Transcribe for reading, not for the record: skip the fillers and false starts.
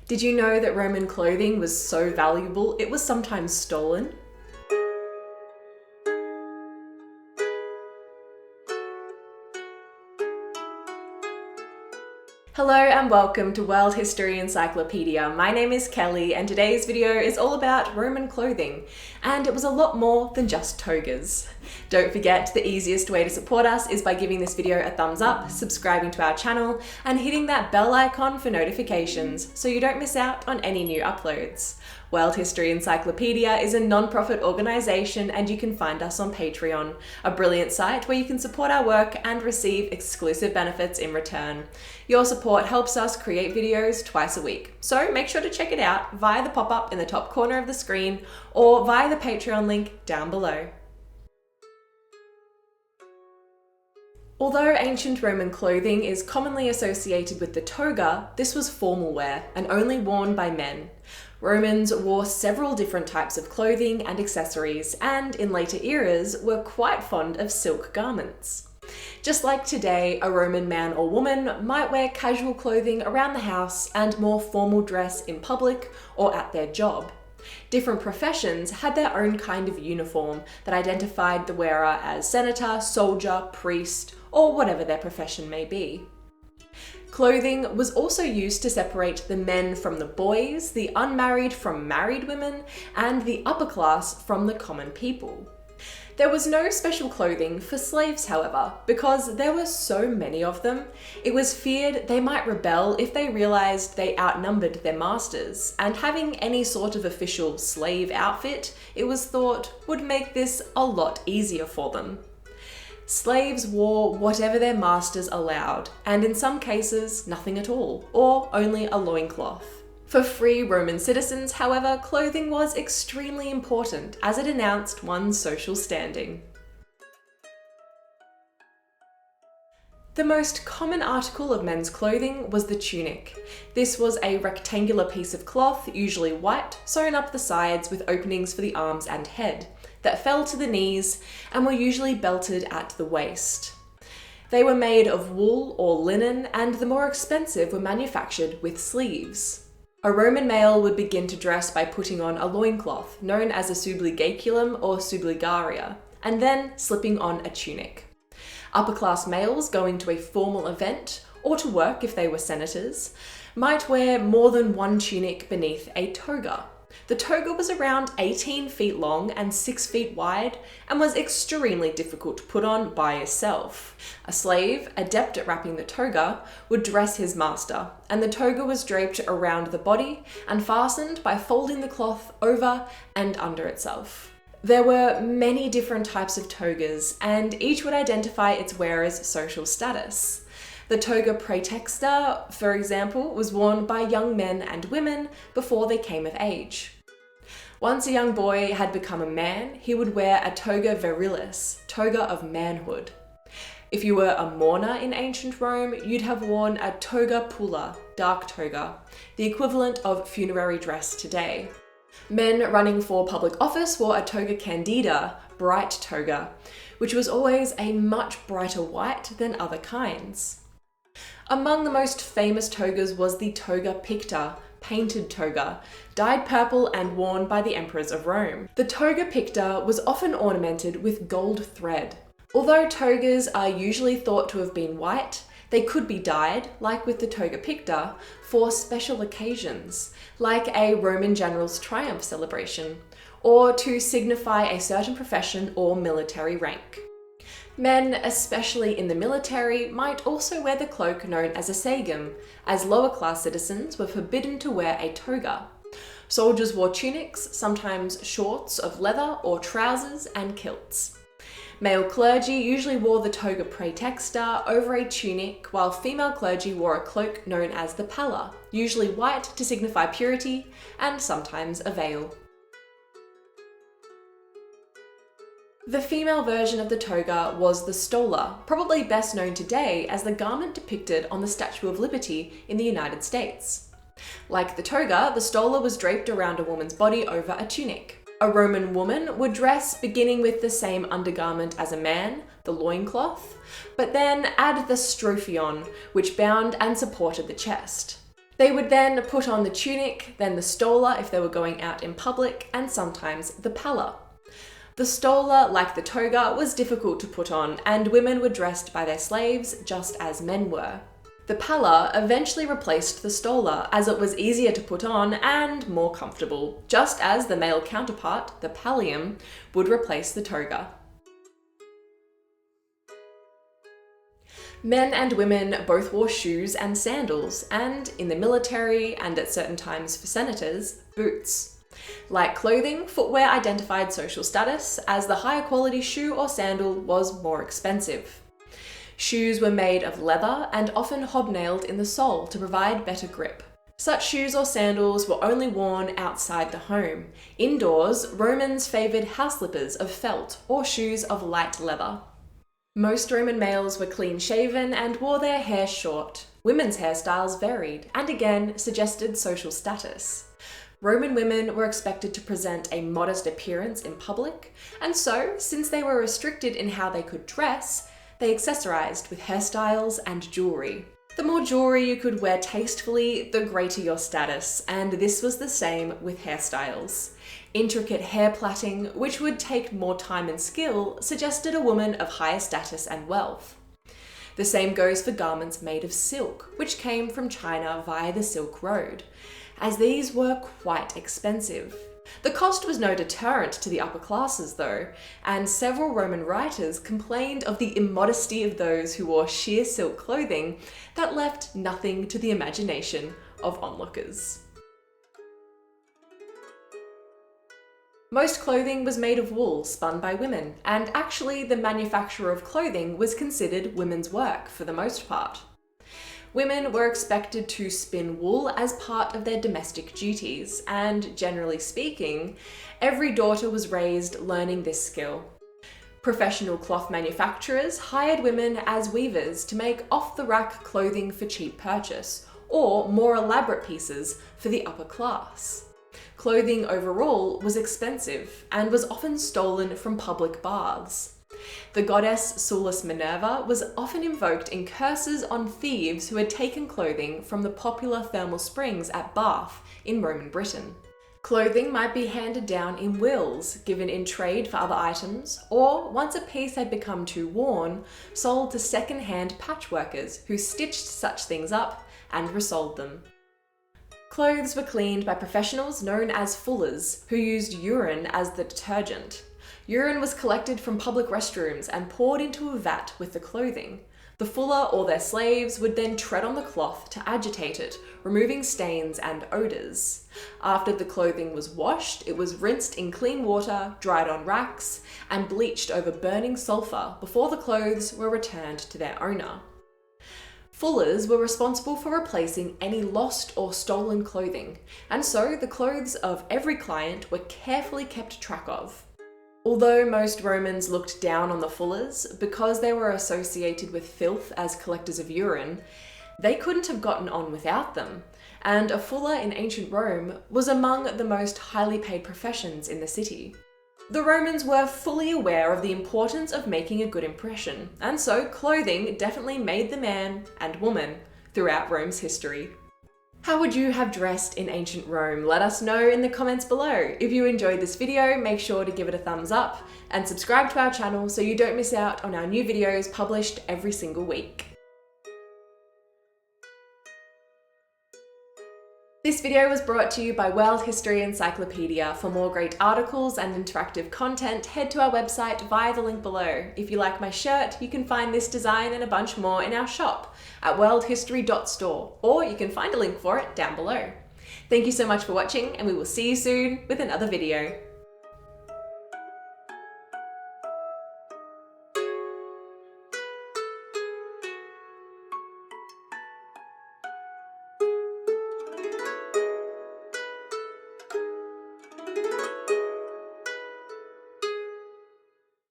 Did you know that Roman clothing was so valuable it was sometimes stolen? Hello and welcome to World History Encyclopedia. My name is Kelly and today's video is all about Roman clothing, and it was a lot more than just togas. Don't forget, the easiest way to support us is by giving this video a thumbs up, subscribing to our channel, and hitting that bell icon for notifications so you don't miss out on any new uploads. World History Encyclopedia is a non-profit organisation and you can find us on Patreon, a brilliant site where you can support our work and receive exclusive benefits in return. Your support helps us create videos twice a week, so make sure to check it out via the pop-up in the top corner of the screen or via the Patreon link down below. Although ancient Roman clothing is commonly associated with the toga, this was formal wear and only worn by men. Romans wore several different types of clothing and accessories, and in later eras were quite fond of silk garments. Just like today, a Roman man or woman might wear casual clothing around the house and more formal dress in public or at their job. Different professions had their own kind of uniform that identified the wearer as senator, soldier, priest, or whatever their profession may be. Clothing was also used to separate the men from the boys, the unmarried from married women, and the upper class from the common people. There was no special clothing for slaves, however, because there were so many of them. It was feared they might rebel if they realised they outnumbered their masters, and having any sort of official slave outfit, it was thought, would make this a lot easier for them. Slaves wore whatever their masters allowed, and in some cases, nothing at all, or only a loincloth. For free Roman citizens, however, clothing was extremely important as it announced one's social standing. The most common article of men's clothing was the tunic. This was a rectangular piece of cloth, usually white, sewn up the sides with openings for the arms and head, that fell to the knees and were usually belted at the waist. They were made of wool or linen, and the more expensive were manufactured with sleeves. A Roman male would begin to dress by putting on a loincloth, known as a subligaculum or subligaria, and then slipping on a tunic. Upper-class males going to a formal event, or to work if they were senators, might wear more than one tunic beneath a toga. The toga was around 18 feet long and 6 feet wide, and was extremely difficult to put on by yourself. A slave, adept at wrapping the toga, would dress his master, and the toga was draped around the body and fastened by folding the cloth over and under itself. There were many different types of togas, and each would identify its wearer's social status. The toga praetexta, for example, was worn by young men and women before they came of age. Once a young boy had become a man, he would wear a toga virilis, toga of manhood. If you were a mourner in ancient Rome, you'd have worn a toga pulla, dark toga, the equivalent of funerary dress today. Men running for public office wore a toga candida, bright toga, which was always a much brighter white than other kinds. Among the most famous togas was the toga picta, painted toga, dyed purple and worn by the emperors of Rome. The toga picta was often ornamented with gold thread. Although togas are usually thought to have been white, they could be dyed, like with the toga picta, for special occasions, like a Roman general's triumph celebration, or to signify a certain profession or military rank. Men, especially in the military, might also wear the cloak known as a sagum, as lower-class citizens were forbidden to wear a toga. Soldiers wore tunics, sometimes shorts of leather or trousers, and kilts. Male clergy usually wore the toga praetexta over a tunic, while female clergy wore a cloak known as the palla, usually white to signify purity, and sometimes a veil. The female version of the toga was the stola, probably best known today as the garment depicted on the Statue of Liberty in the United States. Like the toga, the stola was draped around a woman's body over a tunic. A Roman woman would dress beginning with the same undergarment as a man, the loincloth, but then add the strophion, which bound and supported the chest. They would then put on the tunic, then the stola if they were going out in public, and sometimes the palla. The stola, like the toga, was difficult to put on, and women were dressed by their slaves just as men were. The palla eventually replaced the stola as it was easier to put on and more comfortable, just as the male counterpart, the pallium, would replace the toga. Men and women both wore shoes and sandals, and in the military and at certain times for senators, boots. Like clothing, footwear identified social status, as the higher quality shoe or sandal was more expensive. Shoes were made of leather and often hobnailed in the sole to provide better grip. Such shoes or sandals were only worn outside the home. Indoors, Romans favoured house slippers of felt or shoes of light leather. Most Roman males were clean-shaven and wore their hair short. Women's hairstyles varied and again suggested social status. Roman women were expected to present a modest appearance in public, and so, since they were restricted in how they could dress, they accessorized with hairstyles and jewelry. The more jewelry you could wear tastefully, the greater your status, and this was the same with hairstyles. Intricate hair plaiting, which would take more time and skill, suggested a woman of higher status and wealth. The same goes for garments made of silk, which came from China via the Silk Road, as these were quite expensive. The cost was no deterrent to the upper classes though, and several Roman writers complained of the immodesty of those who wore sheer silk clothing that left nothing to the imagination of onlookers. Most clothing was made of wool spun by women, and actually the manufacture of clothing was considered women's work for the most part. Women were expected to spin wool as part of their domestic duties, and generally speaking, every daughter was raised learning this skill. Professional cloth manufacturers hired women as weavers to make off-the-rack clothing for cheap purchase, or more elaborate pieces for the upper class. Clothing overall was expensive and was often stolen from public baths. The goddess Sulis Minerva was often invoked in curses on thieves who had taken clothing from the popular thermal springs at Bath in Roman Britain. Clothing might be handed down in wills, given in trade for other items, or once a piece had become too worn, sold to second-hand patchworkers who stitched such things up and resold them. Clothes were cleaned by professionals known as fullers, who used urine as the detergent. Urine was collected from public restrooms and poured into a vat with the clothing. The fuller or their slaves would then tread on the cloth to agitate it, removing stains and odours. After the clothing was washed, it was rinsed in clean water, dried on racks, and bleached over burning sulphur before the clothes were returned to their owner. Fullers were responsible for replacing any lost or stolen clothing, and so the clothes of every client were carefully kept track of. Although most Romans looked down on the fullers because they were associated with filth as collectors of urine, they couldn't have gotten on without them, and a fuller in ancient Rome was among the most highly paid professions in the city. The Romans were fully aware of the importance of making a good impression, and so clothing definitely made the man and woman throughout Rome's history. How would you have dressed in ancient Rome? Let us know in the comments below. If you enjoyed this video, make sure to give it a thumbs up and subscribe to our channel so you don't miss out on our new videos published every single week. This video was brought to you by World History Encyclopedia. For more great articles and interactive content, head to our website via the link below. If you like my shirt, you can find this design and a bunch more in our shop at worldhistory.store, or you can find a link for it down below. Thank you so much for watching, and we will see you soon with another video.